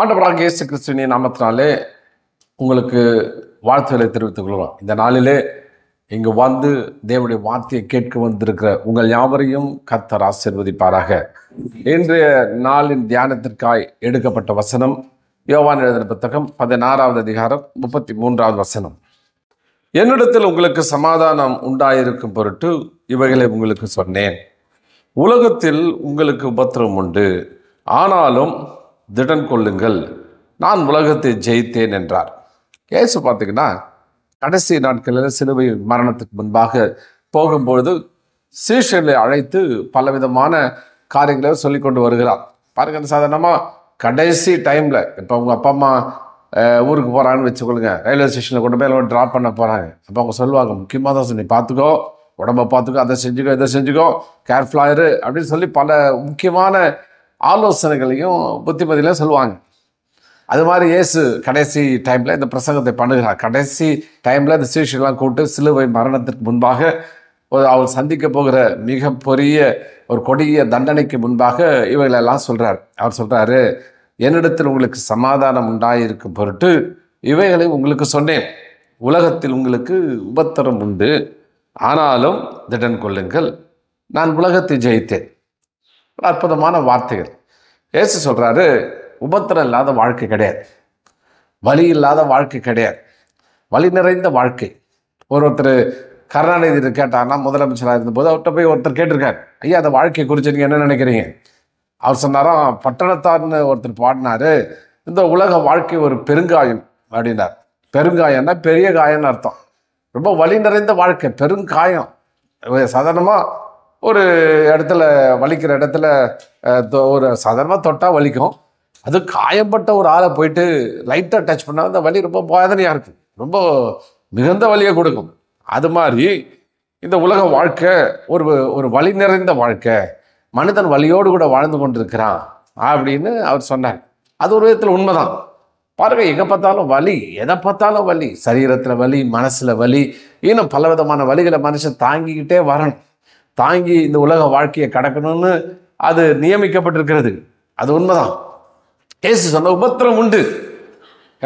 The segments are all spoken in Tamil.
ஆண்டவராகிய இயேசு கிறிஸ்துவின் நாமத்தினாலே உங்களுக்கு வாழ்த்துக்களை தெரிவித்துக் கொள்கிறோம். இந்த நாளிலே இங்கு வந்து தேவனுடைய வார்த்தையை கேட்க வந்திருக்கிற உங்கள் யாவரையும் கர்த்தர் ஆசீர்வதிப்பாராக. இன்றைய நாளின் தியானத்திற்காய் எடுக்கப்பட்ட வசனம் யோவான் எழுதின புத்தகம் 16வது அதிகாரம் 33வது வசனம். என்னிடத்தில் உங்களுக்கு சமாதானம் உண்டாயிருக்கும் பொருட்டு இவைகளை உங்களுக்கு சொன்னேன். உலகத்தில் உங்களுக்கு உபத்திரவம் உண்டு, ஆனாலும் திடன் கொள்ளுங்கள், நான் உலகத்தை ஜெயித்தேன் என்றார். இயேசு பார்த்தீங்கன்னா கடைசி நாட்களில் சிலுவை மரணத்துக்கு முன்பாக போகும்பொழுது சீஷர்களை அழைத்து பலவிதமான காரியங்களை சொல்லி கொண்டு வருகிறார். பாருங்க, சாதாரணமாக கடைசி டைமில் இப்போ உங்கள் அப்பா அம்மா ஊருக்கு போகிறாங்கன்னு வச்சுக்கொள்ளுங்க, ரயில்வே ஸ்டேஷனில் கொண்டு போய் எல்லாம் ட்ராப் பண்ண போகிறாங்க. அப்போ அவங்க சொல்லுவாங்க, முக்கியமாக தான் சொல்லி பார்த்துக்கோ, உடம்பை பார்த்துக்கோ, அதை செஞ்சுக்கோ, இதை செஞ்சுக்கோ, கேர்ஃபுல்லாயிரு அப்படின்னு சொல்லி பல முக்கியமான ஆலோசனைகளையும் புத்திமதியிலையும் சொல்லுவாங்க. அது மாதிரி இயேசு கடைசி டைமில் இந்த பிரசங்கத்தை பண்ணுகிறார். கடைசி டைமில் இந்த சீஷர்கள்லாம் கூப்பிட்டு சிலுவை மரணத்திற்கு முன்பாக அவர் சந்திக்க போகிற மிக பெரிய ஒரு கொடிய தண்டனைக்கு முன்பாக இவைகளெல்லாம் சொல்கிறார். அவர் சொல்கிறாரு, என்னிடத்தில் உங்களுக்கு சமாதானம் உண்டாயிருக்கும் பொருட்டு இவைகளை உங்களுக்கு சொன்னேன். உலகத்தில் உங்களுக்கு உபத்திரம் உண்டு, ஆனாலும் திடன் கொள்ளுங்கள், நான் உலகத்தை ஜெயித்தேன். அற்புதமான வார்த்தைகள். இயேசு சொல்கிறாரு, உபத்திரம் இல்லாத வாழ்க்கை கிடையாது, வலி இல்லாத வாழ்க்கை கிடையாது, வலி நிறைந்த வாழ்க்கை. ஒருத்தர் கருணாநிதி கேட்டார்னா, முதலமைச்சராக இருந்தபோது அவர்கிட்ட போய் ஒருத்தர் கேட்டிருக்கார், ஐயா அந்த வாழ்க்கையை குறித்து நீங்கள் என்ன நினைக்கிறீங்க? அவர் சொன்னாராம், பட்டணத்தார்னு ஒருத்தர் பாடினார், இந்த உலக வாழ்க்கை ஒரு பெருங்காயம் அப்படின்னார். பெருங்காயம்னா பெரிய காயம்னு அர்த்தம். ரொம்ப வலி நிறைந்த வாழ்க்கை, பெருங்காயம். சாதாரணமாக ஒரு இடத்துல வலிக்கிற இடத்துல ஒரு சாதாரணமாக தொட்டால் வலிக்கும், அது காயப்பட்ட ஒரு ஆளை போயிட்டு லைட்டாக டச் பண்ணால் அந்த வலி ரொம்ப வேதனையாக இருக்கும், ரொம்ப மிகுந்த வலியை கொடுக்கும். அது மாதிரி இந்த உலக வாழ்க்கை ஒரு வலி நிறைந்த வாழ்க்கை, மனிதன் வலியோடு கூட வாழ்ந்து கொண்டிருக்கிறான் அப்படின்னு அவர் சொன்னார். அது ஒரு விதத்தில் உண்மைதான். பாருங்க, எங்கே பார்த்தாலும் வலி, எதை பார்த்தாலும் வலி, சரீரத்தில் வலி, மனசில் வலி, இன்னும் பல விதமான வலிகளை மனுஷன் தாங்கிக்கிட்டே வரணும். தாங்கி இந்த உலக வாழ்க்கையை கடக்கணும்னு அது நியமிக்கப்பட்டிருக்கிறது. அது உண்மைதான். இயேசு சொன்ன உபத்திரம் உண்டு.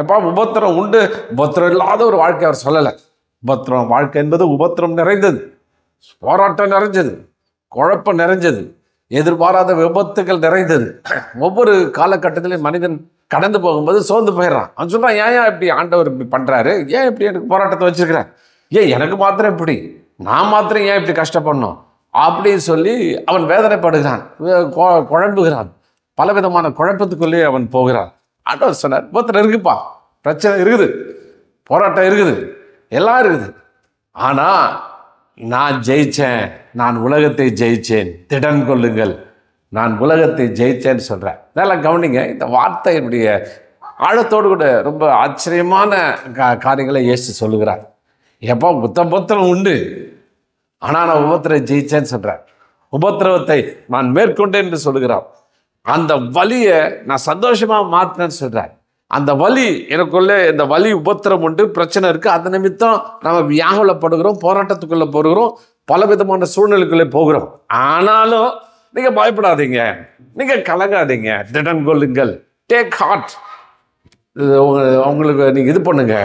எப்பா உபத்திரம் உண்டு, உபத்திரம் இல்லாத ஒரு வாழ்க்கை அவர் சொல்லலை. உபத்திரம் வாழ்க்கை என்பது உபத்திரம் நிறைந்தது, போராட்டம் நிறைஞ்சது, குழப்பம் நிறைஞ்சது, எதிர்பாராத விபத்துகள் நிறைந்தது. ஒவ்வொரு காலகட்டத்திலையும் மனிதன் கடந்து போகும்போது சோர்ந்து போயிடறான். அவன் சொல்கிறான், ஏன் இப்படி ஆண்டவர் இப்படி பண்ணுறாரு, ஏன் இப்படி எனக்கு போராட்டத்தை வச்சிருக்கிறார், ஏன் எனக்கு மாத்திரம் இப்படி, நான் மாத்திரம் ஏன் இப்படி கஷ்டப்படணும் அப்படின்னு சொல்லி அவன் வேதனைப்படுகிறான், குழம்புகிறான், பலவிதமான குழப்பத்துக்குள்ளேயே அவன் போகிறான். ஆண்டவர் சொன்னார், உபத்திரம் இருக்குப்பா, பிரச்சனை இருக்குது, போராட்டம் இருக்குது, எல்லாம் இருக்குது, ஆனால் நான் ஜெயிச்சேன், நான் உலகத்தை ஜெயிச்சேன், திடன் கொள்ளுங்கள், நான் உலகத்தை ஜெயிச்சேன்னு சொல்கிறேன். இதெல்லாம் கவனிங்க. இந்த வார்த்தையினுடைய ஆழத்தோடு கூட ரொம்ப ஆச்சரியமான காரியங்களை இயேசு சொல்லுகிறார். எப்போ உபத்திரம் உண்டு, ஆனால் நான் உபத்திரம் ஜெயிச்சேன்னு சொல்கிறேன். உபத்திரவத்தை நான் மேற்கொண்டேன் என்று சொல்லுகிறான். அந்த வலியை நான் சந்தோஷமாக மாற்றினேன்னு சொல்கிறேன். அந்த வலி எனக்குள்ளே, இந்த வலி உபத்திரம் உண்டு, பிரச்சனை இருக்குது, அந்த நிமித்தம் நம்ம வியாகுலப்படுகிறோம், போராட்டத்துக்குள்ளே போகிறோம், பலவிதமான சூழ்நிலைக்குள்ளே போகிறோம். ஆனாலும் நீங்கள் பயப்படாதீங்க, நீங்கள் கலங்காதீங்க, திடன் கொள்ளுங்கள், டேக் ஹார்ட். உங்களுக்கு நீங்கள் இது பண்ணுங்க,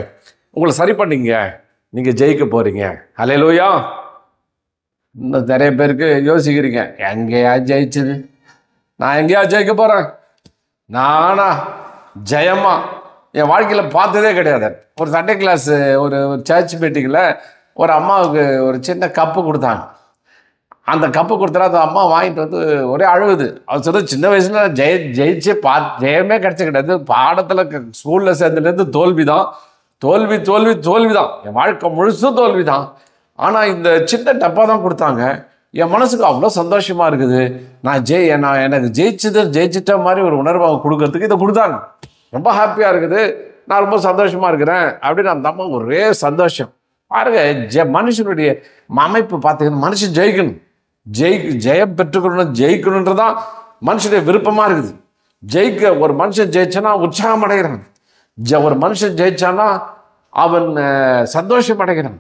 உங்களை சரி பண்ணிங்க, நீங்கள் ஜெயிக்க போகிறீங்க. ஹல்லேலூயா. இன்னும் நிறைய பேருக்கு யோசிக்கிறீங்க, எங்கேயா ஜெயிச்சது, நான் எங்கேயா ஜெயிக்க போகிறேன், நானா ஜெயமா என் வாழ்க்கையில் பார்த்ததே கிடையாது. ஒரு சண்டே கிளாஸ், ஒரு சர்ச் மீட்டிங்கில் ஒரு அம்மாவுக்கு ஒரு சின்ன கப்பு கொடுத்தாங்க. அந்த கப்பு கொடுத்தா அந்த அம்மா வாங்கிட்டு வந்து ஒரே அழுகுது. அவர் சொல்றது, சின்ன வயசுல ஜெயிச்சு ஜெயமே கிடைச்ச கிடையாது, பாடத்தில் ஸ்கூலில் சேர்ந்துலேருந்து தோல்வி தான், தோல்வி தோல்வி தோல்வி தான், என் வாழ்க்கை முழுசும் தோல்வி தான். ஆனால் இந்த சின்ன டப்பா தான் கொடுத்தாங்க, என் மனசுக்கு அவ்வளோ சந்தோஷமாக இருக்குது, நான் எனக்கு ஜெயிச்சிட்ட மாதிரி ஒரு உணர்வை கொடுக்கறதுக்கு இதை கொடுத்தாங்க, ரொம்ப ஹாப்பியாக இருக்குது, நான் ரொம்ப சந்தோஷமாக இருக்கிறேன் அப்படின்னு அந்த அம்மா ஒரே சந்தோஷம். பாருங்க, மனுஷனுடைய அமைப்பு பார்த்தீங்கன்னா, மனுஷன் ஜெயிக்கணும், ஜெயம் பெற்றுக்கணும், ஜெயிக்கணுன்றதான் மனுஷனுடைய விருப்பமாக இருக்குது. ஒரு மனுஷன் ஜெயிச்சானா உற்சாகம் அடைகிறான், ஒரு மனுஷன் ஜெயிச்சானா அவன் சந்தோஷம் அடைகிறான்.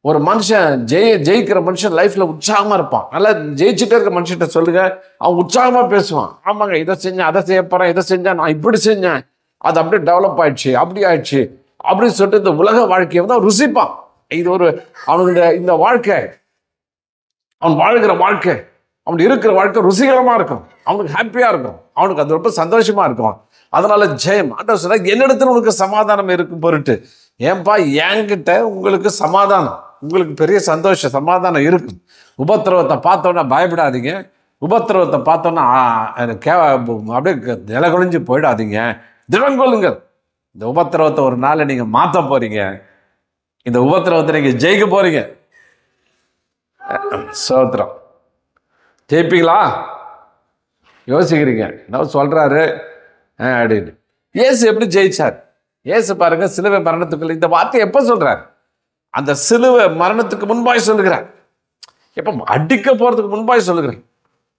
ஒரு மனுஷன் ஜெயிக்கிற மனுஷன் லைஃப்ல உற்சாகமா இருப்பான். நல்லா ஜெயிச்சுட்டே இருக்க மனுஷன்கிட்ட சொல்லுங்க, அவன் உற்சாகமா பேசுவான். ஆமாங்க, இதை செஞ்சேன், அதை செய்ய போறேன், இதை செஞ்சேன், நான் இப்படி செஞ்சேன், அது அப்படியே டெவலப் ஆயிடுச்சு, அப்படி ஆயிடுச்சு அப்படின்னு சொல்லிட்டு இந்த உலக வாழ்க்கையை வந்து அவன் ருசிப்பான். இது ஒரு அவனுடைய இந்த வாழ்க்கை, அவன் வாழ்கிற வாழ்க்கை, அவன் இருக்கிற வாழ்க்கை ருசிகரமா இருக்கும், அவனுக்கு ஹாப்பியா இருக்கும், அவனுக்கு அது ரொம்ப சந்தோஷமா இருக்கும். அதனால ஜெயம். ஆண்டவர் சொன்னா, என்னிடத்துல உனக்கு சமாதானம் இருக்கும் பொருட்டு, ஏன்பா என்கிட்ட உங்களுக்கு சமாதானம், உங்களுக்கு பெரிய சந்தோஷம் சமாதானம் இருக்கும். உபத்திரவத்தை பார்த்தோன்னா பயப்படாதீங்க, உபத்திரவத்தை பார்த்தோன்னா அப்படியே நிலகுலைஞ்சு போயிடாதீங்க, திடங்கொள்ளுங்கள். இந்த உபத்திரவத்தை ஒரு நாள் நீங்க மாற்ற போறீங்க, இந்த உபத்திரவத்தை நீங்க ஜெயிக்க போறீங்க. சோத்திரம். ஜெயிப்பீங்களா யோசிக்கிறீங்க, என்ன சொல்றாரு அப்படின்னு. இயேசு எப்படி ஜெயிச்சார்? இயேசு பாருங்க, சிலுவை மரணத்துக்குள்ள இந்த வார்த்தை எப்ப சொல்றார்? அந்த சிலுவை மரணத்துக்கு முன்பாய் சொல்லுகிறார். எப்ப அடிக்க போறதுக்கு முன்பாய் சொல்லுகிறார்.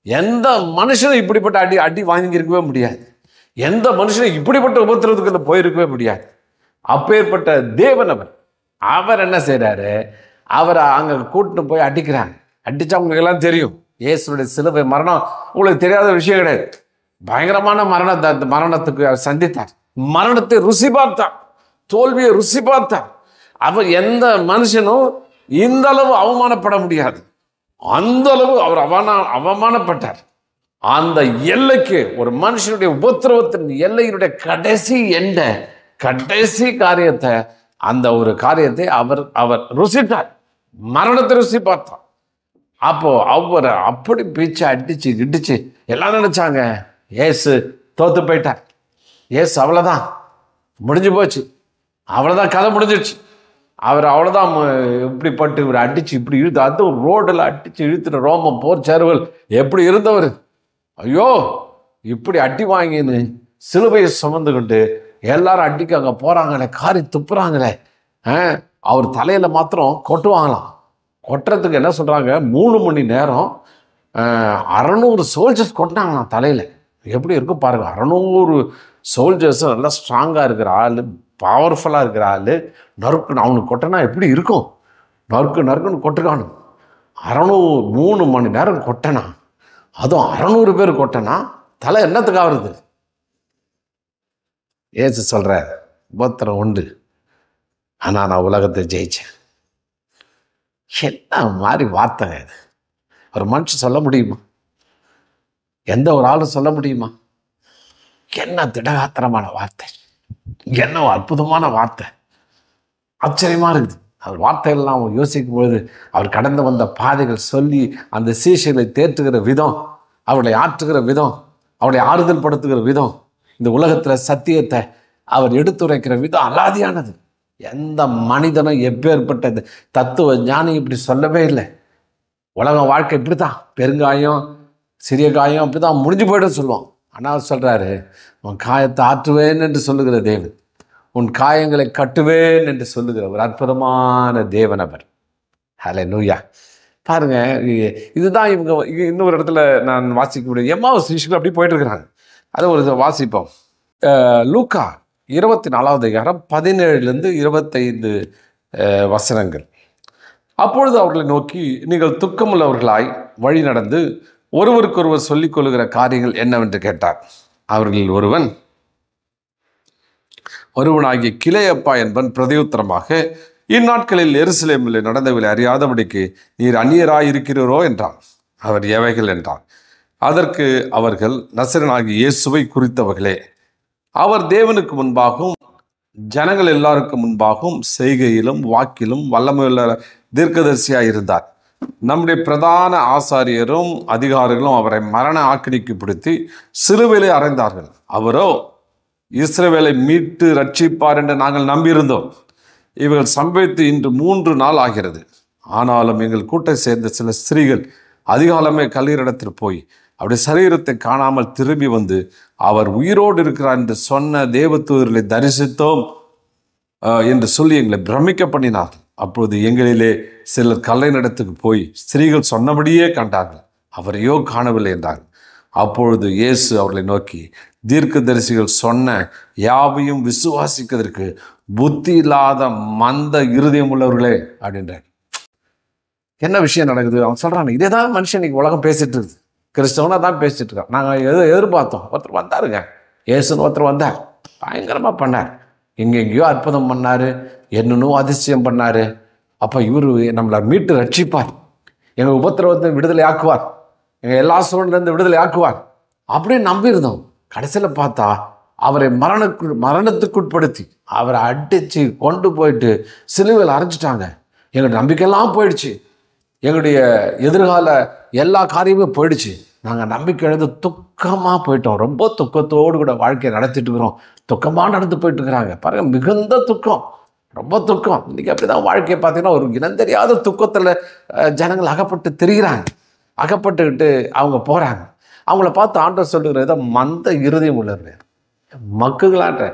எந்த மனுஷனும் இப்படிப்பட்ட அடி வாங்கியிருக்கவே முடியாது, எந்த மனுஷனும் இப்படிப்பட்ட உபத்திரவத்துக்குள்ள போயிருக்கவே முடியாது. அப்பேற்பட்ட தேவன் அவர் என்ன செய்யறாரு? அவரை அங்க கூட்டிட்டு போய் அடிக்கிறாங்க. அடிச்சா உங்களுக்கு எல்லாம் தெரியும், இயேசுடைய சிலுவை மரணம் உங்களுக்கு தெரியாத விஷயம் கிடையாது. பயங்கரமான மரணத்துக்கு அவர் சந்தித்தார், மரணத்தை ருசி பார்த்தார், தோல்வியை ருசி பார்த்தார். அவர் எந்த மனுஷனும் இந்த அளவு அவமானப்பட முடியாது, அந்த அளவு அவர் அவமானப்பட்டார். அந்த எல்லைக்கு ஒரு மனுஷனுடைய உபத்திரவத்தின் எல்லையினுடைய கடைசி காரியத்தை, அந்த ஒரு காரியத்தை அவர் ருசித்தார், மரணத்தை ருசி பார்த்தார். அப்போ அவரை அப்படி பீச்சு அடிச்சு கிடிச்சு எல்லாம் நினைச்சாங்க ஏசு தோத்து போயிட்டார், ஏசு அவ்வளோதான் முடிஞ்சு போச்சு, அவ்வளோதான் கதை முடிஞ்சிடுச்சு, அவர் அவ்வளோதான் இப்படிப்பட்டு இவர் அடிச்சு இப்படி இழுத்து, அது ஒரு ரோடில் அடிச்சு இழுத்துட்டு ரோமம் போர் சேருவல் எப்படி இருந்தவர், ஐயோ இப்படி அடி வாங்கின்னு சிலுவையை சுமந்து கொண்டு எல்லாரும் அடிக்க அங்கே போகிறாங்களே, காரி துப்புறாங்களே, அவர் தலையில் மாத்திரம் கொட்டுவாங்களாம். கொட்டுறதுக்கு என்ன சொல்கிறாங்க, 3 மணி நேரம் 600 சோல்ஜர்ஸ் கொட்டினாங்களாம் தலையில். எப்படி இருக்கும் பாருங்க, 600 சோல்ஜர்ஸ் நல்லா ஸ்ட்ராங்காக இருக்கிற ஆள், பவர்ஃபுல்லாக இருக்கிற ஆள், நறுக்குன்னு அவனுக்கு கொட்டினா எப்படி இருக்கும், நறுக்குன்னு கொட்டுக்கானு. 3 மணி நேரம் கொட்டினா, அதுவும் 600 பேர் கொட்டினா தலை என்னத்துக்கு ஆகுறது? ஏசு சொல்கிறார், உபத்திரம் உண்டு, ஆனால் நான் உலகத்தை ஜெயிச்சேன். என்ன மாதிரி வார்த்தைங்க இது? ஒரு மனுஷன் சொல்ல முடியுமா? எந்த ஒரு ஆளும் சொல்ல முடியுமா? என்ன திடகாத்திரமான வார்த்தை, என்ன அற்புதமான வார்த்தை, ஆச்சரியமாக இருக்குது. அவர் வார்த்தைகள்லாம் அவங்க யோசிக்கும் பொழுது அவர் கடந்து வந்த பாதைகள் சொல்லி அந்த சீஷர்களை தேற்றுகிற விதம், அவர்களை ஆற்றுகிற விதம், அவர்களை ஆறுதல் படுத்துகிற விதம், இந்த உலகத்தில் சத்தியத்தை அவர் எடுத்துரைக்கிற விதம் அலாதியானது. எந்த மனிதனும் எப்பேற்பட்ட தத்துவ ஞானி இப்படி சொல்லவே இல்லை. உலக வாழ்க்கை இப்படி தான், பெருங்காயம் சிறிய காயம் அப்படி தான் முடிஞ்சு போய்ட்டு சொல்லுவோம். ஆனால் அவர் சொல்கிறாரு, உன் காயத்தை ஆற்றுவேன் என்று சொல்லுகிற தேவன், உன் காயங்களை கட்டுவேன் என்று சொல்லுகிற ஒரு அற்புதமான தேவன் அவர். ஹல்லேலூயா. பாருங்க, இதுதான் இவங்க இன்னொரு இடத்துல நான் வாசிக்க முடியும். எம்மாவு சிஷ்யர்கள் அப்படி போயிட்டு இருக்கிறாங்க. அதை ஒரு வாசிப்போம். லூக்கா 24வது அதிகாரம் 17லேருந்து 25 வசனங்கள். அப்பொழுது அவர்களை நோக்கி, நீங்கள் துக்கமுள்ளவர்களாய் வழி நடந்து ஒருவருக்கொருவர் சொல்லிக் கொள்ளுகிற காரியங்கள் என்னவென்று கேட்டார். அவர்களில் ஒருவனாகிய கிளையப்பா என்பன் பிரதியுத்தரமாக, இந்நாட்களில் எருசலேமில் நடந்தவர்களை அறியாதபடிக்கு நீர் அந்நியராய் இருக்கிறீரோ என்றார். அவர் எவைகள் என்றார். அதற்கு அவர்கள், நசரேயனாகிய இயேசுவை குறித்தவர்களே. அவர் தேவனுக்கு முன்பாகவும் ஜனங்கள் எல்லாருக்கும் முன்பாகவும் செய்கையிலும் வாக்கிலும் வல்லமையுள்ள தீர்க்கதரிசியாய் இருந்தார். நம்முடைய பிரதான ஆசாரியரும் அதிகாரிகளும் அவரை மரண ஆக்கினைக்கு பிடித்து சிலுவையிலே அறைந்தார்கள். அவரோ இஸ்ரவேலை மீட்டு ரட்சிப்பார் என்று நாங்கள் நம்பியிருந்தோம். இவர்கள் சம்பவித்து இன்று 3 நாள் ஆகிறது. ஆனாலும் எங்கள் கூட்டை சேர்ந்த சில ஸ்திரீகள் அதிகாலமே கல்லீரிடத்தில் போய் அவருடைய சரீரத்தை காணாமல் திரும்பி வந்து, அவர் உயிரோடு இருக்கிறார் என்று சொன்ன தேவதூதர்களை தரிசித்தோம் என்று சொல்லி எங்களை பிரமிக்க பண்ணினார். அப்பொழுது எங்களிலே சிலர் கல்லறையிடத்துக்கு போய் ஸ்திரீகள் சொன்னபடியே கண்டார்கள், அவரையோ காணவில்லை என்றார்கள். அப்பொழுது இயேசு அவர்களை நோக்கி, தீர்க்கதரிசிகள் சொன்ன யாவையும் விசுவாசிக்கிறதற்கு புத்தி இல்லாத மந்த இருதயம் உள்ளவர்களே அப்படின்றார். என்ன விஷயம் நடக்குது? அவன் சொல்றாங்க, இதே தான் மனுஷன் இன்னைக்கு உலகம் பேசிட்டு இருக்குது. கிறிஸ்தவனா தான் பேசிட்டு இருக்கான். நாங்கள் எதிர்பார்த்தோம். ஒருத்தர் வந்தாருங்க, இயேசுன்னு ஒருத்தர் வந்தார், பயங்கரமாக பண்ணார், எங்கெங்கேயோ அற்புதம் பண்ணார், என்னென்னோ அதிசயம் பண்ணார். அப்போ இவர் நம்மளை மீட்டு ரட்சிப்பார், எங்கள் உபத்திரவத்தை விடுதலை ஆக்குவார், எங்கள் எல்லா சூழ்நிலேருந்து விடுதலை ஆக்குவார் அப்படின்னு நம்பியிருந்தோம். கடைசியில் பார்த்தா அவரை மரணத்துக்குட்படுத்தி அவரை அடித்து கொண்டு போயிட்டு சிலுவையில் அரைஞ்சிட்டாங்க. எங்களுடைய நம்பிக்கையெல்லாம் போயிடுச்சு, எங்களுடைய எதிர்கால எல்லா காரியமும் போயிடுச்சு. நாங்கள் நம்பிக்கை எழுந்து துக்கமாக போயிட்டோம். ரொம்ப துக்கத்தோடு கூட வாழ்க்கையை நடத்திட்டு இருக்கிறோம். துக்கமாக நடந்து போயிட்டு இருக்கிறாங்க பாருங்க, மிகுந்த துக்கம், ரொம்ப துக்கம். இன்றைக்கி அப்படி தான் வாழ்க்கையை பார்த்தீங்கன்னா ஒரு இனம் தெரியாத துக்கத்தில் ஜனங்கள் அகப்பட்டு திரிகிறாங்க. அகப்பட்டுக்கிட்டு அவங்க போகிறாங்க. அவங்கள பார்த்து ஆண்டவர் சொல்லுகிற இதை மந்த இருதயம் உள்ளது, மக்குகளாட்ட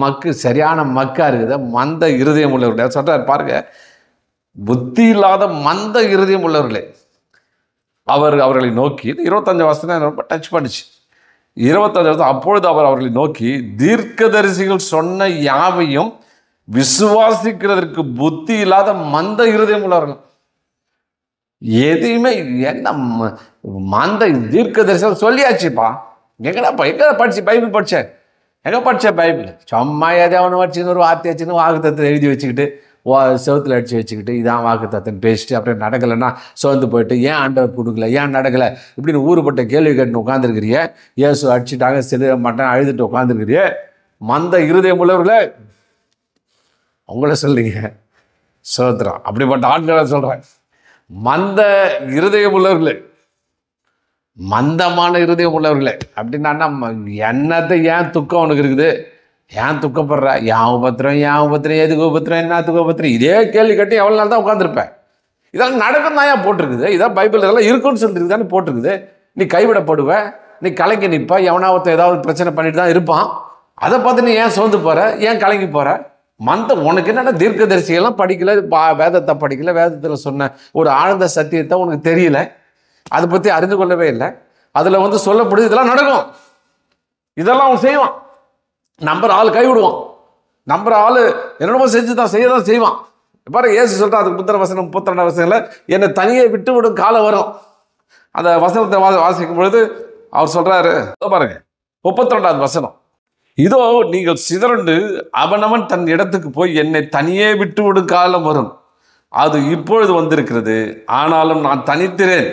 மக்கு சரியான மக்கா இருக்குது, மந்த இருதயம் உள்ளவர்களே சொல்கிறார் பாருங்க. புத்தி இல்லாத மந்த இருதயம் உள்ளவர்களே அவர்களை நோக்கி, 25 வருஷம் ரொம்ப டச் பண்ணிச்சு. 25 வருஷம். அப்பொழுது அவர் அவர்களை நோக்கி, தீர்க்கதரிசிகள் சொன்ன யாவையும் விசுவாசிக்கிறதற்கு புத்தி இல்லாத மந்த இருதயம் உள்ளவர்கள். எதையுமே என்ன மந்த தீர்க்கதரிசிகள் சொல்லியாச்சுப்பா. எங்கடா படிச்சு பைபிள் படித்தேன், எங்கே படித்தேன் பைபிள்? சும்மா எதாவது வச்சுன்னு ஒரு வார்த்தை வச்சுன்னு வாக்குத்தத்தை எழுதி வச்சுக்கிட்டு செவத்தில் அடித்து வச்சுக்கிட்டு இதான் வாக்குத்தத்தன்னு பேசிட்டு அப்படியே நடக்கலைன்னா சோர்ந்து போயிட்டு ஏன் ஆண்டவர் கொடுக்கல, ஏன் நடக்கலை இப்படின்னு ஊருப்பட்ட கேள்வி கேட்டுன்னு உட்காந்துருக்கிறிய. இயேசு அடிச்சுட்டாங்க, சில மாட்டேன் அழுதுட்டு உட்காந்துருக்கிறிய மந்த இருதயம் உள்ளவர்களே. உங்களை சொல்லிங்க சோத்திரம். அப்படிப்பட்ட ஆட்களை சொல்கிறேன், மந்த இருதயம் உள்ளவர்களே, மந்தமான இருதயம் உள்ளவர்களே. அப்படின்னா என்னத்தை ஏன் துக்கம் உனக்கு இருக்குது, ஏன் துக்கப்படுற, ஏன் உபத்திரம், எதுக்கு உபத்திரம், என்னத்துக்கு உபத்திரம், இதே கேள்வி கட்டி எவ்வளோ நாள் தான் உட்காந்துருப்பேன். இதெல்லாம் நடக்கும் தான் ஏன் போட்டிருக்குது, இதான் பைபிள் இதெல்லாம் இருக்குன்னு சொல்லிட்டு தானே போட்டிருக்குது. நீ கைவிடப்படுவ, நீ கலங்கி நிற்ப, எவனாவத்த ஏதாவது பிரச்சனை பண்ணிட்டு தான் இருப்பான். அதை பார்த்து நீ ஏன் சோர்ந்து போகிற, ஏன் கலங்கி போகிற? உனக்கு என்னென்ன தீர்க்கதரிசிகள்லாம் படிக்கல, வேதத்தை படிக்கல, வேதத்தில் சொன்ன ஒரு ஆழ்ந்த சத்தியத்தை உனக்கு தெரியல, அதை பற்றி அறிந்து கொள்ளவே இல்லை. அதில் சொல்லப்படுது இதெல்லாம் நடக்கும், இதெல்லாம் அவன் செய்வான். நம்புற ஆள் கைவிடுவான், நம்புற ஆள் என்னென்னமோ செஞ்சு தான் செய்வான். பாரு இயேசு சொல்கிறான், அதுக்கு 32 வசனத்தில் என்னை தனியே விட்டு விடும் காலம் வரும். அந்த வசனத்தை வாசிக்கும் பொழுது அவர் சொல்கிறாரு பாருங்க, 32வது வசனம். இதோ நீங்கள் சிதறண்டு அவனவன் தன் இடத்துக்கு போய் என்னை தனியே விட்டு விடும் காலம் வரும், அது இப்பொழுது வந்திருக்கிறது. ஆனாலும் நான் தனித்திறேன்,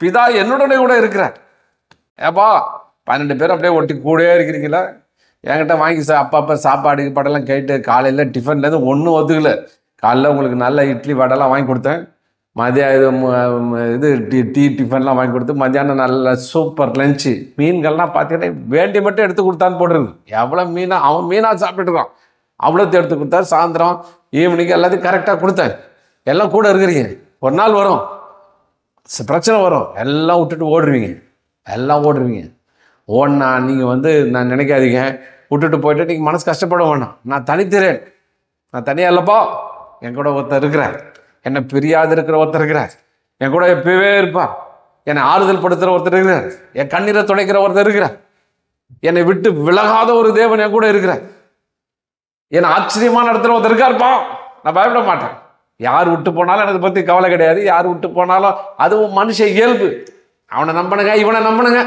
பிதா என்னுடனே கூட இருக்கிறார். ஏப்பா 12 பேர் அப்படியே ஒட்டி கூடவே இருக்கிறீங்களா? என்கிட்ட வாங்கி அப்பப்போ சாப்பாடு படம்லாம் கேட்டு காலையில் டிஃபன்லேருந்து ஒன்றும் ஒத்துக்கல. காலையில் உங்களுக்கு நல்ல இட்லி வடைலாம் வாங்கி கொடுத்தேன், மதியம் இது டீ டிஃபன்லாம் வாங்கி கொடுத்து, மத்தியானம் நல்ல சூப்பர் லஞ்சு. மீன்கள்லாம் பார்த்தீங்கன்னா வேண்டி மட்டும் எடுத்து கொடுத்தான்னு போட்டுருக்கு. எவ்வளோ மீனாக அவன் மீனாக சாப்பிட்டுருக்கான், அவ்வளோத்தையும் எடுத்து கொடுத்தாரு. சாயந்தரம் ஈவினிங் எல்லாத்தையும் கரெக்டாக கொடுத்தேன். எல்லாம் கூட இருக்கிறீங்க, ஒரு நாள் வரும் பிரச்சனை வரும், எல்லாம் விட்டுட்டு ஓடுருவீங்க, எல்லாம் ஓடுருவீங்க. ஓடனா நீங்கள் நான் நினைக்காதீங்க, விட்டுட்டு போயிட்டு நீங்கள் மனசு கஷ்டப்பட வேண்டாம். நான் தனித்திறேன், நான் தனியாக இல்லைப்பா, என் கூட ஒருத்தர் இருக்கிறார், என்னை பிரியாது இருக்கிற ஒருத்தர் இருக்கிறார், என் கூட எப்பவே இருப்பார், என்னை ஆறுதல் படுத்துகிற ஒருத்தர் இருக்கிறார், என் கண்ணீரை துடைக்கிற ஒருத்தர் இருக்கிறார், என்னை விட்டு விலகாத ஒரு தேவன் என் கூட இருக்கிறார், என்னை ஆச்சரியமான இடத்துல ஒருத்தர் இருக்காருப்பா, நான் பயப்பட மாட்டேன். யார் விட்டு போனாலும் எனக்கு பற்றி கவலை கிடையாது. யார் விட்டு போனாலும் அதுவும் மனுஷ இயல்பு. அவனை நம்பணுங்க, இவனை நம்பணுங்க,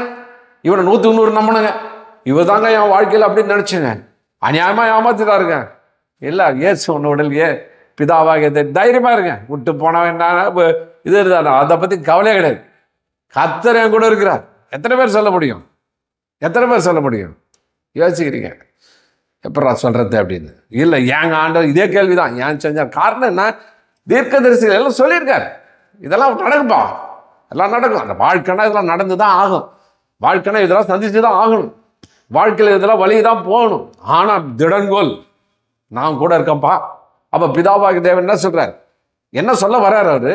இவனை 100 100 நம்பணுங்க. இவர் தாங்க என் வாழ்க்கையில் அப்படின்னு நினச்சிங்க, அநியாயமாக ஏமாத்திதான் இருக்கேன். இல்லை, ஏசு ஒன்று உடல்லையே பிதாவாக தைரியமாக இருங்க. விட்டு போனவன் என்ன இது இருந்தா அதை பற்றி கவலையே கிடையாது. கர்த்தர் என் கூட இருக்கிறார். எத்தனை பேர் சொல்ல முடியும்? எத்தனை பேர் சொல்ல முடியும்? யோசிக்கிறீங்க எப்படா சொல்கிறது அப்படின்னு. இல்லை, ஏங்க ஆண்டவர் இதே கேள்விதான் ஏன் செஞ்சார். காரணம் என்ன? தீர்க்கதரிசிகள் எல்லாம் சொல்லியிருக்காரு, இதெல்லாம் நடக்கும்பா, எல்லாம் நடக்கும். அந்த வாழ்க்கைனா இதெல்லாம் நடந்து தான் ஆகும். வாழ்க்கைனா இதெல்லாம் சந்திச்சு தான் ஆகணும். வாழ்க்கையில் இதெல்லாம் வழி தான் போகணும். ஆனால் திடன்கோல், நான் கூட இருக்கேன்ப்பா. அப்போ பிதாவாகி தேவன் என்ன சொல்கிறார், என்ன சொல்ல வர்றாரு அவரு?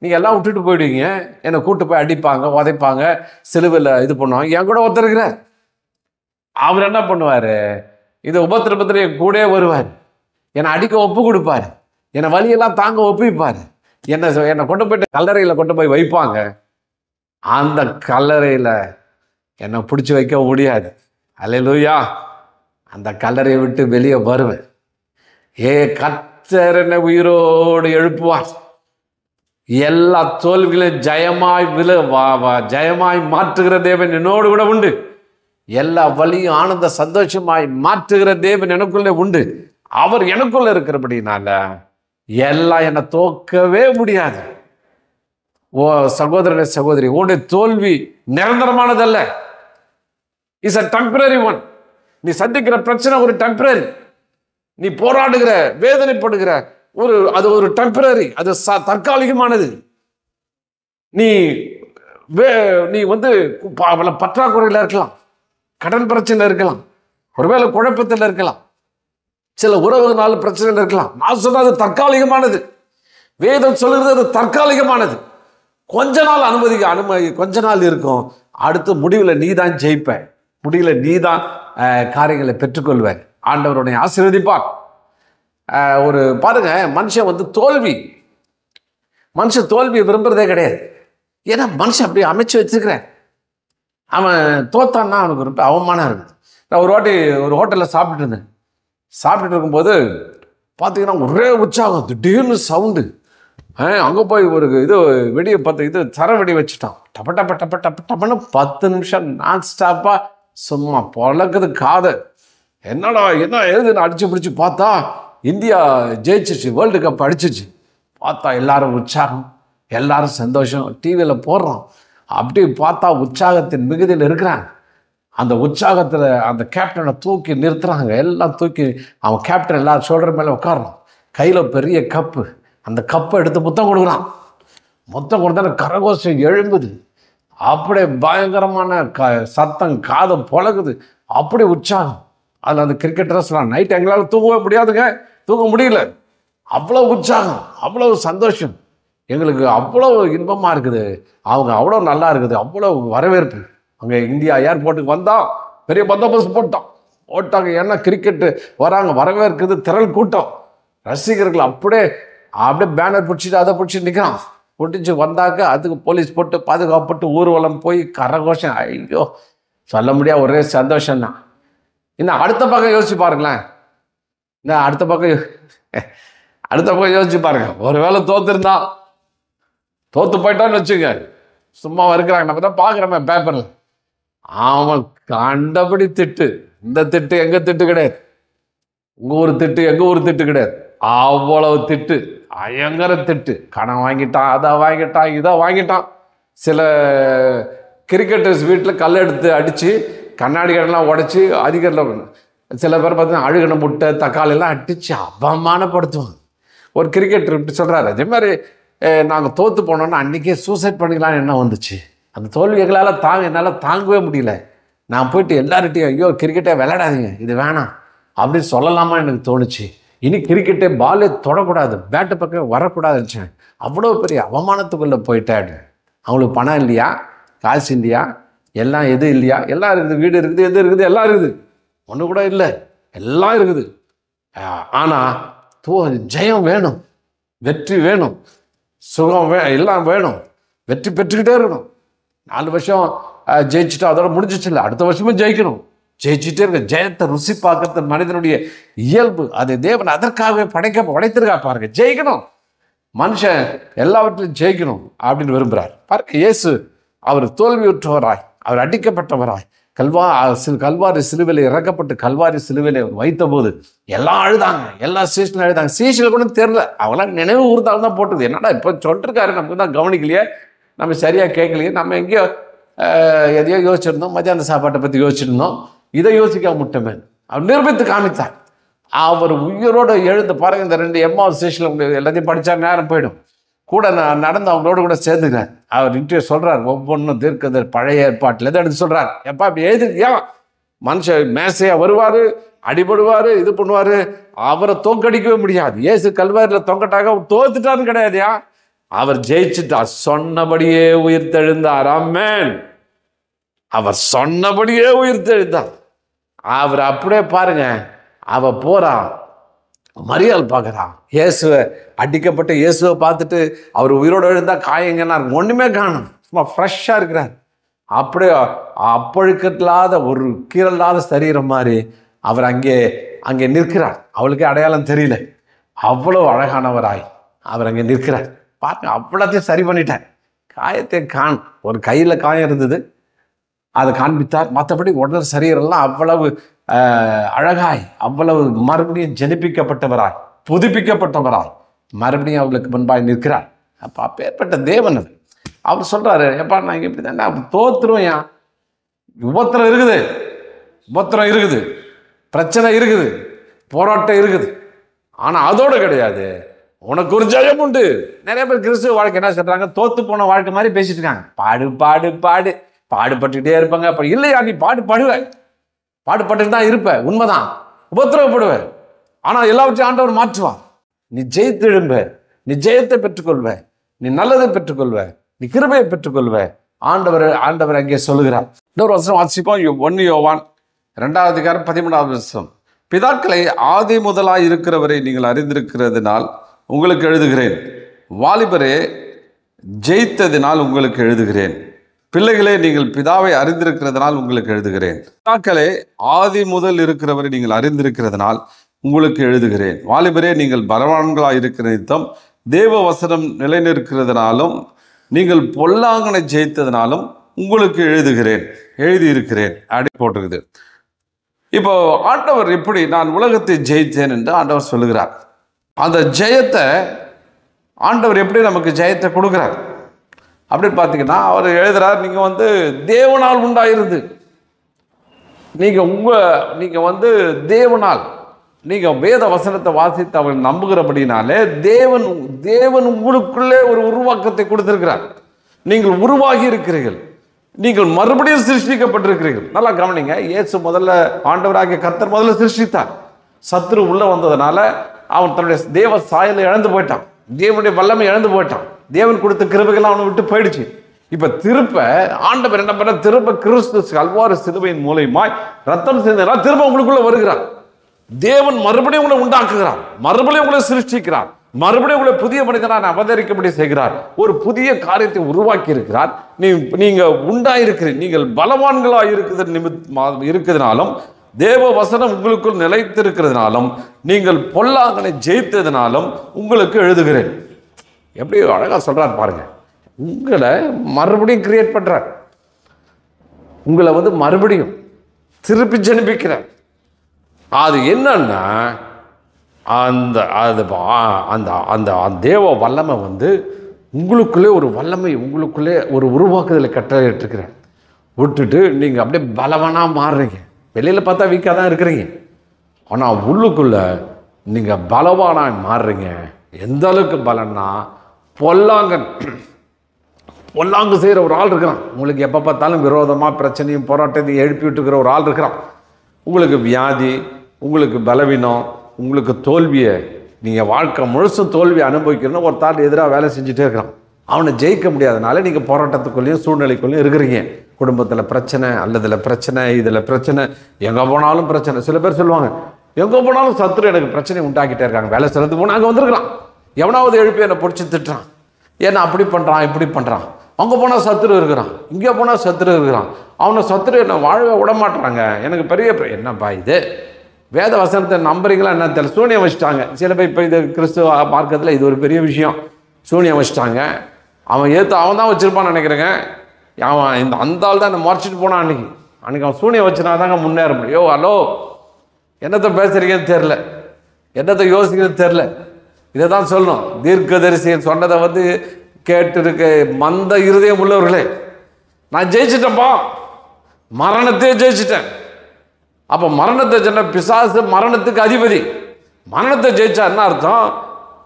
நீங்கள் எல்லாம் விட்டுட்டு போயிடுவீங்க, என்னை கூட்டு போய் அடிப்பாங்க, உதைப்பாங்க, சிலுவையில் இது பண்ணுவாங்க. என் கூட ஒருத்தர் இருக்கிறார். அவர் என்ன பண்ணுவார்? இது உபத்திரபத்திர கூட வருவார், என்னை அடிக்க ஒப்பு கொடுப்பார், என்னை வழியெல்லாம் தாங்க ஒப்பிப்பார், என்னை கொண்டு போயிட்டு கல்லறையில் கொண்டு போய் வைப்பாங்க. அந்த கல்லறையில் என்னை பிடிச்சி வைக்க முடியாது. அல்லேலூயா. அந்த கல்லறையை விட்டு வெளியே வருவேன். கர்த்தர் என்னை உயிரோடு எழுப்புவார். எல்லா தோல்விகளையும் ஜெயமாய் மாற்றுகிற தேவன் என்னோடு கூட உண்டு. எல்லா வழியும் ஆனந்த சந்தோஷமாய் மாற்றுகிற தேவன் எனக்குள்ளே உண்டு. அவர் எனக்குள்ள இருக்கிறபடினால எல்லாம் என்னை தோக்கவே முடியாது. ஓ சகோதரனே சகோதரி, உன்னுடைய தோல்வி நிரந்தரமானதல்ல. Is a temporary one. நீ சந்திக்கிற பிரச்சனை ஒரு டெம்பரரி. நீ போராடுகிற வேதனைப்படுகிற அது ஒரு டெம்பரரி, அது தற்காலிகமானது. நீ பற்றாக்குறையில் இருக்கலாம், கடன் பிரச்சனை இருக்கலாம், ஒருவேளை குழப்பத்தில் இருக்கலாம், சில உறவுனால பிரச்சனைகள் இருக்கலாம். நான் சொன்னது தற்காலிகமானது. வேதம் சொல்லுறது அது தற்காலிகமானது. கொஞ்ச நாள் அனுமதி கொஞ்ச நாள் இருக்கும். அடுத்து முடிவில் நீ தான் ஜெயிப்ப, முடிவில் நீ தான் காரியங்களை பெற்றுக்கொள்வ. ஆண்டவருடைய ஆசீர்வதிப்பார். ஒரு பாருங்க, மனுஷன் தோல்வியை விரும்புறதே கிடையாது. ஏன்னா மனுஷன் அப்படி அமைச்சு வச்சுக்கிறேன். அவன் தோத்தான்னா அவனுக்கு ரொம்ப அவமானம் இருக்குது. நான் ஒரு வாட்டி ஒரு ஹோட்டலில் சாப்பிட்டுட்டு இருக்கும்போது பார்த்தீங்கன்னா ஒரே உற்சாகம், திடீர்னு சவுண்டு. அங்கே போய் ஒரு வெடியை சரவெடி வச்சுட்டான். டப்பன்னு 10 நிமிஷம் நான் ஸ்டாப்பாக சும்மா பொழக்குது காதை. என்ன எழுதுன்னு அடிச்சு பிடிச்சி பார்த்தா இந்தியா ஜெயிச்சிச்சு, வேர்ல்டு கப் அடிச்சிச்சு. பார்த்தா எல்லாரும் உற்சாகம், எல்லாரும் சந்தோஷம், டிவியில் போடுறோம். அப்படி பார்த்தா உற்சாகத்தின் மிகுதியில் இருக்கிறாங்க. அந்த உற்சாகத்தில் அந்த கேப்டனை தூக்கி நிறுத்துறாங்க. எல்லாம் தூக்கி அவன் கேப்டன் எல்லாரும் ஷோல்டர் மேலே உட்காரணும். கையில் பெரிய கப்பு, அந்த கப்பை எடுத்து முத்தம் கொடுக்குறான். முத்தம் கொடுத்தா கரகோஷம் எழும்புது. அப்படியே பயங்கரமான சத்தம், காதை பொழகுது. அப்படி உற்சாகம். அதில் அந்த கிரிக்கெட்டரை சொல்கிறான், நைட் எங்களால் தூங்கவே முடியாதுங்க, தூங்க முடியல, அவ்வளோ உற்சாகம், அவ்வளோ சந்தோஷம், எங்களுக்கு அவ்வளோ இன்பமாக இருக்குது, அவங்க அவ்வளோ நல்லா இருக்குது, அவ்வளோ வரவேற்பு. அங்கே இந்தியா ஏர்போர்ட்டுக்கு வந்தால் பெரிய பந்தோபஸ்து போட்டாங்க. ஏன்னா கிரிக்கெட்டு வராங்க, வரவேற்குது திரள் கூட்டம், ரசிகர்கள் அப்படியே பேனர் பிடிச்சிட்டு அதை பிடிச்சிட்டு நிற்கிறான். பிடிச்சி வந்தாக்க அதுக்கு போலீஸ் போட்டு பாதுகாப்பட்டு ஊர்வலம் போய் கரகோஷம். ஐயோ சொல்ல முடியாது, ஒரே சந்தோஷம்தான். இன்னும் அடுத்த பக்கம் யோசிச்சு பாருங்களேன். இன்னும் அடுத்த பக்கம் யோசிச்சு பாருங்க. ஒரு வேளை தோத்து போயிட்டோன்னு வச்சுங்க, சும்மா இருக்கிறாங்க, நம்ம தான் பார்க்குறோமே பேப்பரில். அவன் கண்டபடி திட்டு. இந்த திட்டு எங்க திட்டு கிடையாது, உங்க ஒரு திட்டு எங்க ஒரு திட்டு கிடையாது. அவ்வளவு திட்டு, பயங்கர திட்டு. கடன் வாங்கிட்டான், அதை வாங்கிட்டான், இதை வாங்கிட்டான். சில கிரிக்கெட்டர்ஸ் வீட்டில் கல் எடுத்து அடித்து கண்ணாடி கடலாம் உடச்சி அதிகரில் சில பேர் பார்த்தீங்கன்னா அழுகின முட்டை தக்காளி எல்லாம் அடித்து அவமானப்படுத்துவாங்க. ஒரு கிரிக்கெட்டர் இப்படி சொல்கிறாரு, அதே மாதிரி நாங்கள் தோற்று போனோன்னா அன்றைக்கே சூசைட் பண்ணிக்கலான்னு என்ன வந்துச்சு. அந்த தோல்விகளால் என்னால் தாங்கவே முடியல. நான் போயிட்டு எல்லார்கிட்டையும் ஐயோ கிரிக்கெட்டே விளையாடாதீங்க, இது வேணாம் அப்படின்னு சொல்லலாமா எனக்கு தோணுச்சு. இனி கிரிக்கெட்டே பாலே தொடக்கூடாது, பேட்டு பக்கம் வரக்கூடாதுன்னு அவ்வளோ பெரிய அவமானத்துக்குள்ளே போயிட்டாடு. அவங்களுக்கு பணம் இல்லையா, காசு இல்லையா, எல்லாம் எது இல்லையா, எல்லாம் இருக்குது. வீடு இருக்குது, எது இருக்குது, எல்லாம் இருக்குது. ஒன்று கூட இல்லை, எல்லாம் இருக்குது. ஆனால் ஜெயம் வேணும், வெற்றி வேணும், சுகம் எல்லாம் வேணும். வெற்றி பெற்றுக்கிட்டே இருக்கணும். 4 வருஷம் ஜெயிச்சுட்டா அதோட முடிஞ்சிச்சு இல்லை, அடுத்த வருஷமும் ஜெயிக்கணும். ஜெயிச்சுட்டே இருக்க. ஜெயத்தை ருசி பார்க்கறது மனிதனுடைய இயல்பு. அது தேவன் அதற்காகவே படைத்திருக்கா பாருங்க. ஜெயிக்கணும், மனுஷன் எல்லாவற்றிலும் ஜெயிக்கணும் அப்படின்னு விரும்புகிறார் பாருங்க. இயேசு அவர் தோல்வியுற்றவராய், அவர் அடிக்கப்பட்டவராய், கல்வாரி சிலுவையில் இறக்கப்பட்டு கல்வாரி சிலுவையில் வைத்த போது எல்லாம் அழுதாங்க, எல்லா சீசனும் அழுதாங்க. சீசனில் கூட தெரியல, அவங்களாம் நினைவு ஊர்ந்தாலும் தான் போட்டுது. என்னடா இப்போ சொல்லிருக்காரு, நமக்கு தான் கவனிக்கலையே, நம்ம சரியாக கேட்கலையே, நம்ம எங்கேயோ எதையோ யோசிச்சிருந்தோம், மத்தியான சாப்பாட்டை பற்றி யோசிச்சிருந்தோம், இதை யோசிக்க முட்டமே. அவர் நிரூபித்து காமித்தார். அவர் உயிரோடு எழுந்து பாருங்க. இந்த 2 எம்மாவது ஸ்டேஷனில் எல்லாத்தையும் படித்தா நேரம் போயிடும். கூட நான் நடந்து அவங்களோட கூட சேர்ந்துக்கிறேன். அவர் இன்டர்வியூ சொல்கிறார், ஒவ்வொன்றும் தீர்க்கதர் பழைய ஏற்பாட்டில் எதை எடுத்து சொல்கிறார். எப்பா இப்படி எழுதிருக்கியா, மனுஷன் மேசையாக வருவார், அடிபடுவார், இது பண்ணுவார், அவரை தோக்கடிக்கவே முடியாது. இயேசு கல்வாரியில் தொங்கட்டாக தோத்துட்டான்னு கிடையாதுயா, அவர் ஜெயிச்சுட்டார். சொன்னபடியே உயிர்த்தெழுந்தார். ஆமென். அவர் சொன்னபடியே உயிர்த்தெழுந்தார். அவர் அப்படியே பாருங்க, அவ போறா, மரியாள் பார்க்குறான். இயேசுவை அடிக்கப்பட்ட இயேசுவை பார்த்துட்டு அவர் உயிரோடு எழுந்தா காயங்கன்னா ஒன்றுமே காணும், சும்மா ஃப்ரெஷ்ஷாக இருக்கிறார். அப்படியே அப்பழுக்கல்லாத ஒரு கீரல்லாத சரீரம் மாதிரி அவர் அங்கே நிற்கிறார். அவளுக்கு அடையாளம் தெரியல, அவ்வளோ அழகானவராய் அவர் அங்கே நிற்கிறார். பாருங்க, அவ்வளோத்தையும் சரி பண்ணிட்டார். காயத்தை ஒரு கையில் காயம் இருந்தது, அதை காண்பித்தார். மற்றபடி உடல் சரீரெல்லாம் அவ்வளவு அழகாய், அவ்வளவு மறுபடியும் ஜனிப்பிக்கப்பட்டவராய், புதுப்பிக்கப்பட்டவராய் மறுபடியும் அவளுக்கு முன்பாய் நிற்கிறார். அப்போ அப்பேற்பட்ட தேவன் அவர் சொல்கிறாரு, எப்பா நான் இப்படி தானே தோத்துருவேன், உபத்திரம் இருக்குது, பிரச்சனை இருக்குது, போராட்டம் இருக்குது, ஆனால் அதோடு கிடையாது, உனக்கு ஒரு ஜெயம் உண்டு. நிறைய பேர் கிறிஸ்துவ வாழ்க்கை என்ன சொல்கிறாங்க, தோத்து போன வாழ்க்கை மாதிரி பேசிட்டு இருக்காங்க. பாடுபட்டுக்கிட்டே இருப்பாங்க. அப்போ இல்லையா, நீ பாடுபட்டுட்டு தான் இருப்ப, உண்மைதான், உபத்திரவப்படுவ, ஆனால் எல்லாவற்றையும் ஆண்டவர் மாற்றுவார். நீ ஜெயித்து எழும்ப, நீ ஜெயத்தை பெற்றுக்கொள்வ, நீ நல்லதை பெற்றுக்கொள்வ, நீ கிருபையை பெற்றுக்கொள்வ. ஆண்டவர் அங்கே சொல்லுகிறார். இன்னொரு வசனம் வாசிப்போம். 1 யோவான் 2:13 பிதாக்களை ஆதி முதலாய் இருக்கிறவரை நீங்கள் அறிந்திருக்கிறதுனால் உங்களுக்கு எழுதுகிறேன், வாலிபரே ஜெயித்ததினால் உங்களுக்கு எழுதுகிறேன், பிள்ளைகளே நீங்கள் பிதாவை அறிந்திருக்கிறதுனால் உங்களுக்கு எழுதுகிறேன். பிதாக்களே ஆதி முதல் இருக்கிறவரை நீங்கள் அறிந்திருக்கிறதுனால் உங்களுக்கு எழுதுகிறேன், வாலிபரே நீங்கள் பலவான்களாக இருக்கிற நிமித்தம் தேவ வசனம் நிலைநிற்கிறதுனாலும் நீங்கள் பொல்லாங்கனை ஜெயித்ததினாலும் உங்களுக்கு எழுதியிருக்கிறேன் அப்படி போட்டிருக்குது. இப்போ ஆண்டவர் எப்படி நான் உலகத்தை ஜெயித்தேன் என்று ஆண்டவர் சொல்லுகிறார். அந்த ஜெயத்தை ஆண்டவர் எப்படி நமக்கு ஜெயத்தை கொடுக்குறார் அப்படின்னு பார்த்தீங்கன்னா, அவர் எழுதுறார், நீங்கள் தேவனால் உண்டாயிருந்து, நீங்கள் தேவனால் நீங்கள் வேத வசனத்தை வாசித்து அவர் நம்புகிறபடினாலே தேவன் உங்களுக்குள்ளே ஒரு உருவாக்கத்தை கொடுத்திருக்கிறார். நீங்கள் உருவாகி இருக்கிறீர்கள், நீங்கள் மறுபடியும் சிருஷ்டிக்கப்பட்டிருக்கிறீர்கள். நல்லா கவனிங்க. இயேசு ஆண்டவராகிய கர்த்தர் முதல்ல சிருஷ்டித்தார். சத்துரு உள்ள வந்ததுனால அவன் தன்னுடைய தேவ சாயலை இழந்து போயிட்டான், தேவனுடைய வல்லமை இழந்து போயிட்டான், தேவன் கொடுத்த கிருபைகள்லாம் அவனை விட்டு போயிடுச்சு. இப்ப ஆண்டவர் என்ன பண்ண, திரும்ப கிறிஸ்து கல்வாரி சிலுவையின் மூலமாய் ரத்தம் சேர்ந்ததால் திரும்ப உங்களுக்குள்ள வருகிறார். தேவன் மறுபடியும் உங்களை உண்டாக்குகிறார், மறுபடியும் உங்களை சிருஷ்டிக்கிறார், மறுபடியும் உங்களை புதிய மனிதனாக அவதரிக்கப்படி செய்கிறார், ஒரு புதிய காரியத்தை உருவாக்கி இருக்கிறார். நீங்க உண்டாயிருக்கிறீர்கள், நீங்கள் பலவான்களாக இருக்கிறதுனாலும் தேவ வசனம் உங்களுக்குள் நிலைத்திருக்கிறதுனாலும் நீங்கள் பொல்லாங்கனை ஜெயித்ததினாலும் உங்களுக்கு எழுதுகிறேன். எப்படி அழகா சொல்றார் பாருங்க. உங்களை மறுபடியும் கிரியேட் பண்றார். உங்களை வந்து மறுபடியும் திருப்பி ஜெனிப்பிக்கிறார். அது என்னன்னா அந்த அது அந்த அந்த தேவ வல்லமை வந்து உங்களுக்குள்ளே ஒரு வல்லமை, உங்களுக்குள்ளே ஒரு உருவாக்குதலை கட்டளையிட்டிருக்கிறேன். விட்டுட்டு நீங்கள் அப்படியே பலவனாக மாறுறீங்க. வெளியில் பார்த்தா வீக்காக தான் இருக்கிறீங்க, ஆனால் உள்ளுக்குள்ளே நீங்கள் பலவானாக மாறுறீங்க. எந்த அளவுக்கு பலன்னா, பொல்லாங்கு செய்கிற ஒரு ஆள் இருக்கிறான். உங்களுக்கு எப்போ பார்த்தாலும் விரோதமாக பிரச்சனையும் போராட்டத்தையும் எழுப்பி விட்டுக்கிற ஒரு ஆள் இருக்கிறான். உங்களுக்கு வியாதி, உங்களுக்கு பலவீனம், உங்களுக்கு தோல்வியை, நீங்கள் வாழ்க்கை முழுசும் தோல்வியை அனுபவிக்கணும்னு ஒரு தாள் எதிராக வேலை செஞ்சுட்டே இருக்கிறான். அவனை ஜெயிக்க முடியாதனால நீங்கள் போராட்டத்துக்குள்ளேயும் சூழ்நிலைக்குள்ளேயும் இருக்கிறீங்க. குடும்பத்தில் பிரச்சனை, அல்லதில் பிரச்சனை, இதில் பிரச்சனை, எங்கே போனாலும் பிரச்சனை. சில பேர் சொல்லுவாங்க, எங்கே போனாலும் சத்துரு எனக்கு பிரச்சனை உண்டாக்கிட்டே இருக்காங்க. வேலை செலுத்து போனால் அங்கே வந்துருக்கலாம், எவனாவது எழுப்பி என்னை பிடிச்சி திட்டுறான், ஏன்னா அப்படி பண்ணுறான் இப்படி பண்ணுறான். அங்கே போனால் சத்துரு இருக்கிறான், இங்கே போனால் சத்துரு இருக்கிறான். அவனை சத்துரு என்னை வாழவே விட மாட்டுறாங்க. எனக்கு பெரிய என்னப்பா இது, வேத வசனத்தை நம்புறீங்களா என்ன தெரியல, சூனியம் வச்சுட்டாங்க. சில பேர் இப்போ இது கிறிஸ்துவ மார்க்கத்தில் இது ஒரு பெரிய விஷயம். சூனியம் வச்சுட்டாங்க. அவன் தான் வச்சுருப்பான்னு நினைக்கிறேங்க. அவன் அந்த ஆள் தான் என்னை மறைச்சிட்டு போனான். அன்றைக்கி அவன் சூனியம் வச்சுனா தாங்க முன்னேற முடியும். ஹலோ, என்னத்தை பேசுகிறீங்கன்னு தெரில, என்னத்தை யோசிக்கிறது தெரில. இதை தான் சொல்லணும். தீர்க்கதரிசிகள் சொன்னதை வந்து கேட்டு மந்த இருதயம் உள்ளவர்களே, நான் ஜெயிச்சிட்டேன்ப்பா, மரணத்தையே ஜெயிச்சிட்டேன். அப்போ மரணத்தை சொன்ன பிசாசு மரணத்துக்கு அதிபதி. மரணத்தை ஜெயிச்சா என்ன அர்த்தம்?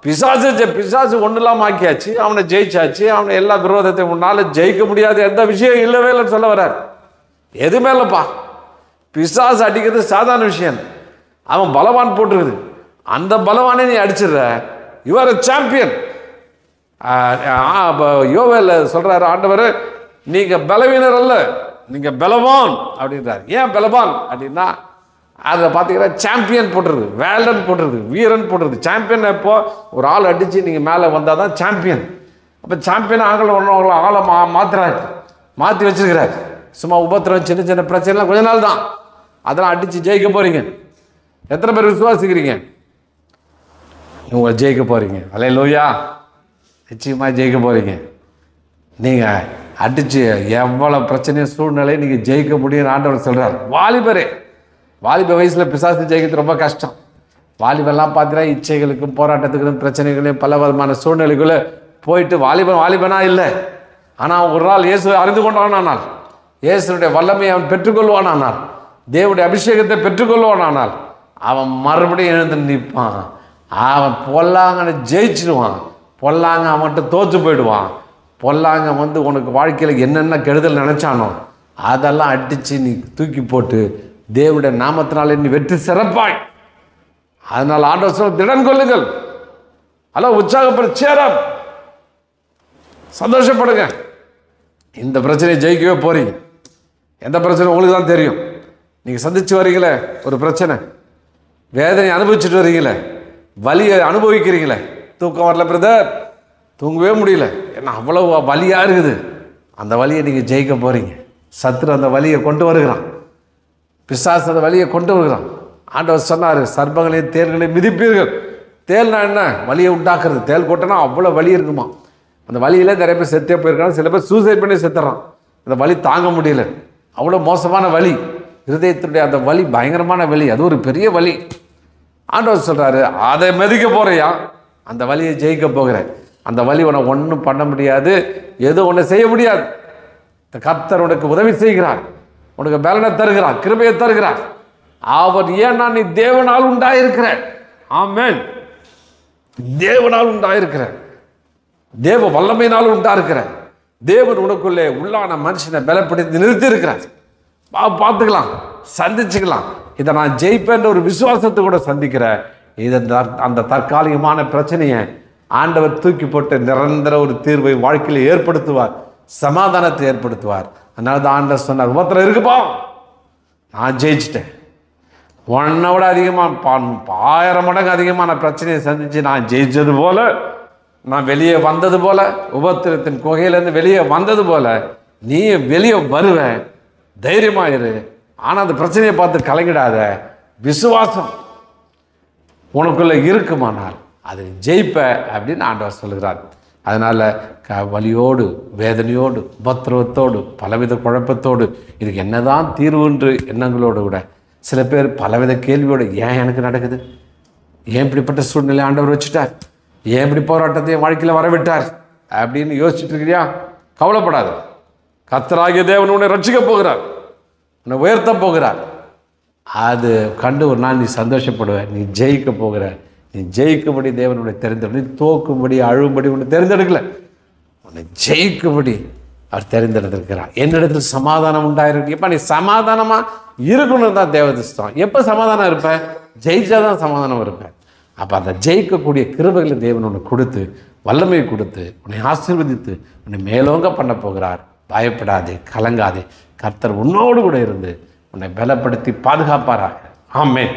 பிசாசு ஒன்றும் இல்லாமல் ஆக்கியாச்சு, அவனை ஜெயிச்சாச்சு. அவனை எல்லா விரோதத்தை முன்னால் ஜெயிக்க முடியாது எந்த விஷயம் இல்லவே இல்லைன்னு சொல்ல வர்றார். எதுவுமே இல்லைப்பா. பிசாசு அடிக்கிறது சாதாரண விஷயம். அவன் பலவான் போட்டுருக்குது, அந்த பலவானே நீ அடிச்சிடுற. Your champion. யோவேல சொல்கிறாரு ஆண்டவர், நீங்கள் பலவீனர் அல்ல, நீங்கள் பலவான் அப்படின்றார். ஏன் பலவான் அப்படின்னா, அதில் பார்த்தீங்கன்னா சாம்பியன் போட்டுருது, வேலன் போட்டுருது, வீரன் போட்டுருது. சாம்பியன் எப்போ ஒரு ஆள் அடித்து நீங்கள் மேலே வந்தால் தான் சாம்பியன். அப்போ சாம்பியன் ஆகலை ஒன்று ஆளை மாற்றுறாரு, மாற்றி வச்சுருக்கிறார். சும்மா உபத்திரம், சின்ன சின்ன பிரச்சனைலாம் கொஞ்ச நாள் தான், அதெல்லாம் அடித்து ஜெயிக்க போகிறீங்க. எத்தனை பேர் விசுவாசிக்கிறீங்க உங்களை ஜெயிக்க போகிறீங்க? அல்லேலூயா, நிச்சயமாக ஜெயிக்க போகிறீங்க. நீங்கள் அடித்து எவ்வளோ பிரச்சனையும் சூழ்நிலையை நீங்கள் ஜெயிக்க முடியும்னு ஆண்டவர் சொல்கிறார். வாலிப வயசில் பிசாசு ஜெயிக்கிறது ரொம்ப கஷ்டம். வாலிபெல்லாம் பார்த்தீங்கன்னா இச்சைகளுக்கும் போராட்டத்துக்கும் பிரச்சனைகளையும் பல விதமான சூழ்நிலைக்குள்ளே போயிட்டு வாலிபனா இல்லை. ஆனால் ஒரு நாள் இயேசுவை அறிந்து கொண்டானால், இயேசுடைய வல்லமையை அவன் பெற்றுக்கொள்வானால், தேவனுடைய அபிஷேகத்தை பெற்றுக்கொள்வானால், அவன் மறுபடியும் எழுந்து நிற்பான். அவன் பொல்லாங்கனை ஜெயிச்சிடுவான். பொல்லாங்க அவன்கிட்ட தோற்று போயிடுவான். பொல்லாங்க வந்து உனக்கு வாழ்க்கையில் என்னென்ன கெடுதல் நினச்சானோ அதெல்லாம் அடித்து நீ தூக்கி போட்டு தேவனுடைய நாமத்தினாலே நீ வெற்றி சிறப்பாய். அதனால் ஆண்டவர் சொல்ல, திடன் கொள்ளுங்கள், உற்சாகப்பட சேரம், சந்தோஷப்படுங்க. இந்த பிரச்சனையை ஜெயிக்கவே போறீங்க. எந்த பிரச்சனை உங்களுக்கு தான் தெரியும். நீங்கள் சந்திச்சு வரீங்களே ஒரு பிரச்சனை, வேதனை அனுபவிச்சுட்டு வரீங்களே, வலியை அனுபவிக்கிறீங்களே, தூக்கம் வரல பிரதர், தூங்கவே முடியல, ஏன்னா அவ்வளோ வலியாக இருக்குது. அந்த வலியை நீங்கள் ஜெயிக்க போகிறீங்க. சத்துரு அந்த வலியை கொண்டு வருகிறான், பிசாசு அந்த வலியை கொண்டு வருகிறான். ஆண்டவர் சொன்னார், சர்ப்பங்களையும் தேல்களையும் மிதிப்பீர்கள். தேல்னா என்ன? வலியை உண்டாக்குறது. தேல் கொட்டினா அவ்வளோ வலி இருக்குமா. அந்த வலியில் நிறைய பேர் செத்தே போயிருக்காங்க. சில பேர் சூசைட் பண்ணி செத்துறான். அந்த வலி தாங்க முடியல, அவ்வளோ மோசமான வலி. இருதயத்தினுடைய அந்த வலி பயங்கரமான வலி, அது ஒரு பெரிய வலி. ஆண்டவர் சொல்கிறாரு, அதை மிதிக்க போகிறையா, அந்த வலியை ஜெயிக்க போகிறேன். அந்த வலி உனக்கு ஒன்றும் பண்ண முடியாது, எதுவும் ஒன்று செய்ய முடியாது. கர்த்தர் உனக்கு உதவி செய்கிறார், உனக்கு பலனை தருகிறார், கிருபையை தருகிறார். அவர் ஏன்னா நீ தேவனால் உண்டாயிருக்கிற. ஆமென். தேவனால் உண்டாயிருக்கிற, தேவ வல்லமையினால் உண்டாயிருக்கிற. தேவன் உனக்குள்ளே உள்ளான மனுஷனை பலப்படுத்தி நிறுத்தி இருக்கிறார். பார்த்துக்கலாம், சந்திச்சுக்கலாம். இதை நான் ஜெயிப்பேன்ற ஒரு விசுவாசத்தை கூட சந்திக்கிறேன். இது அந்த தற்காலிகமான பிரச்சனையை ஆண்டவர் தூக்கி போட்டு நிரந்தர ஒரு தீர்வை வாழ்க்கையில் ஏற்படுத்துவார், சமாதானத்தை ஏற்படுத்துவார். அதனால தான் ஆண்டவர் சொன்னார், உபத்திரம் இருக்குப்பா, நான் ஜெயிச்சிட்டேன். உன்னை விட அதிகமாக 1000 மடங்கு அதிகமான பிரச்சனையை சந்தித்து நான் ஜெயிச்சது போல, நான் வெளியே வந்தது போல, உபத்திரத்தின் குகையிலேருந்து வெளியே வந்தது போல நீ வெளியே வருவேன். தைரியமாயிரு. ஆனால் அந்த பிரச்சனையை பார்த்து கலங்கிடாத. விசுவாசம் உனக்குள்ளே இருக்குமானால் அது ஜெயிப்ப அப்படின்னு ஆண்டவர் சொல்கிறார். அதனால் வலியோடு, வேதனையோடு, உபத்திரவத்தோடு, பலவித குழப்பத்தோடு, இதுக்கு என்னதான் தீர்வுன்று எண்ணங்களோடு கூட சில பேர் பலவித கேள்வியோடு, ஏன் எனக்கு நடக்குது, ஏன் இப்படிப்பட்ட சூழ்நிலை ஆண்டவர் வச்சுட்டார், ஏன் இப்படி போராட்டத்தையும் வாழ்க்கையில் வரவிட்டார் அப்படின்னு யோசிச்சுட்டு இருக்கிறியா? கவலைப்படாது. கர்த்தராகிய தேவன் உன்னை ரட்சிக்க போகிறார், உன்னை உயர்த்த போகிறார். அது கண்டு ஒரு நாள் நீ சந்தோஷப்படுவ. நீ ஜெயிக்க போகிற. நீ ஜெயிக்கும்படி தேவனுடைய தெரிந்தெடு. நீ தோக்கும்படி அழுவும்படி உன்னை தெரிந்தெடுக்கல, உன்னை ஜெயிக்கும்படி அவர் தெரிந்தெடுத்திருக்கிறார். என்னிடத்தில் சமாதானம் உண்டாயிருக்கு. எப்போ நீ சமாதானமாக இருக்கணும் தான் தேவதிஷ்டம். எப்போ சமாதானம் இருப்பேன்? ஜெயிச்சாதான் சமாதானம் இருப்பேன். அப்போ அந்த ஜெயிக்கக்கூடிய கிருபைகளை தேவன் உன்னை கொடுத்து, வல்லமையை கொடுத்து, உன்னை ஆசீர்வதித்து உன்னை மேலோங்க பண்ண போகிறார். பயப்படாதே, கலங்காதே. கர்த்தர் உன்னோடு கூட இருந்து உன்னை பலப்படுத்தி பாதுகாப்பாராக. ஆமென்.